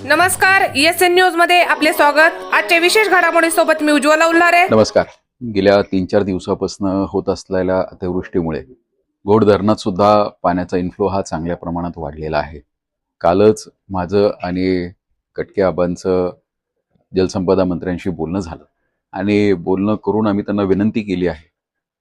नमस्कार, ESN news मध्ये आपले स्वागत। आजच्या विशेष घडामोडीसोबत मी उज्ज्वला उल्हारे। नमस्कार। गेल्या 3-4 दिवसापासून होत असलेल्या अतिवृष्टीमुळे घोड धरणात सुद्धा पाण्याचा इन्फ्लो हा चांगल्या प्रमाणात वाढलेला आहे। कालच माझं आणि कटके आबांचं जलसंपदा मंत्र्यांशी बोलणं झालं आणि बोलणं करून आम्ही त्यांना विनंती केली आहे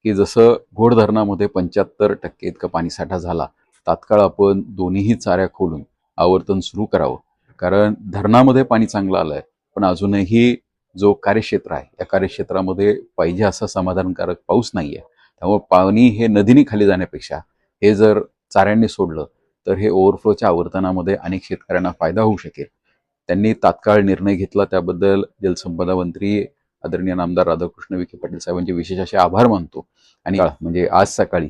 की जसं घोड धरणामध्ये 75% इतका पाणीसाठा झाला, तात्काळ आपण दोन्हीही चाऱ्या खोलून आवर्तन सुरू करावं। कारण धरणामध्ये पाणी चांगलं आलंय, पण अजूनही जो कार्यक्षेत्र आहे या कार्यक्षेत्रामध्ये पाहिजे असा समाधानकारक पाऊस नाहीये। त्यामुळे पाणी हे नदीने खाली जाण्यापेक्षा हे जर चाऱ्यांनी सोडलं तर हे ओव्हरफ्लोच्या आवर्तनामध्ये अनेक शेतकऱ्यांना फायदा होऊ शकेल। त्यांनी तात्काळ निर्णय घेतला, त्याबद्दल जलसंपदा मंत्री आदरणीय नामदार राधाकृष्ण विखे पाटील साहेबांचे विशेष असे आभार मानतो। आणि म्हणजे आज सकाळी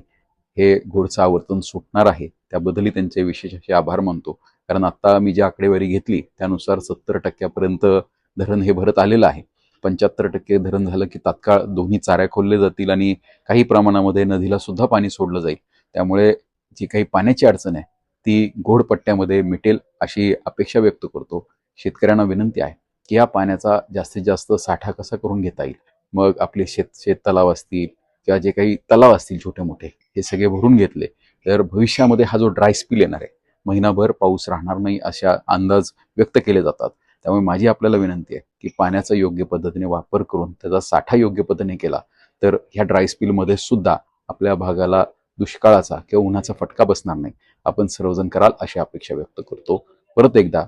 हे घोडचं आवर्तन सुटणार आहे, त्याबद्दलही त्यांचे विशेष असे आभार मानतो। कारण आता मी जी आकडेवारी घेतली त्यानुसार 70% धरण हे भरत आलेलं आहे। 75% धरण झालं की तात्काळ दोन्ही चाऱ्या खोलले जातील आणि काही प्रमाणामध्ये नदीला सुद्धा पाणी सोडलं जाईल। त्यामुळे जी काही पाण्याची अडचण आहे ती घोडपट्ट्यामध्ये मिटेल अशी अपेक्षा व्यक्त करतो। शेतकऱ्यांना विनंती आहे की या पाण्याचा जास्तीत जास्त साठा कसा करून घेता येईल। मग आपले शेत तलाव असतील किंवा जे काही तलाव असतील छोटे मोठे, हे सगळे भरून घेतले तर भविष्यामध्ये हा जो ड्राय स्पिल येणार आहे, महिनाभर पाऊस राहणार नाही अशा अंदाज व्यक्त केले जातात। त्यामुळे माझी आपल्याला विनंती आहे की पाण्याचा योग्य पद्धतीने वापर करून त्याचा साठा योग्य पद्धतीने केला तर ह्या ड्राय स्पिलमध्ये सुद्धा आपल्या भागाला दुष्काळाचा किंवा उन्हाचा फटका बसणार नाही। आपण सर्वजण कराल अशी अपेक्षा व्यक्त करतो। परत एकदा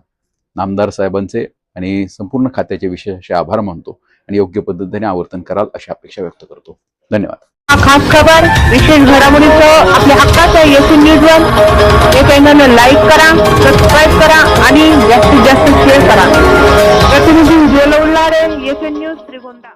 नामदार साहेबांचे आणि संपूर्ण खात्याचे विशेष असे आभार मानतो आणि योग्य पद्धतीने आवर्तन कराल अशी अपेक्षा व्यक्त करतो। धन्यवाद। खास खबर विशेष घडामोडीचं आपल्या हक्काचं ESN न्यूजवर हे चॅनल लाईक करा, सबस्क्राईब करा आणि जास्तीत जास्त शेअर करा। प्रतिनिधी उज्ज्वला उल्हारे, ESN न्यूज, श्रीगोंदा।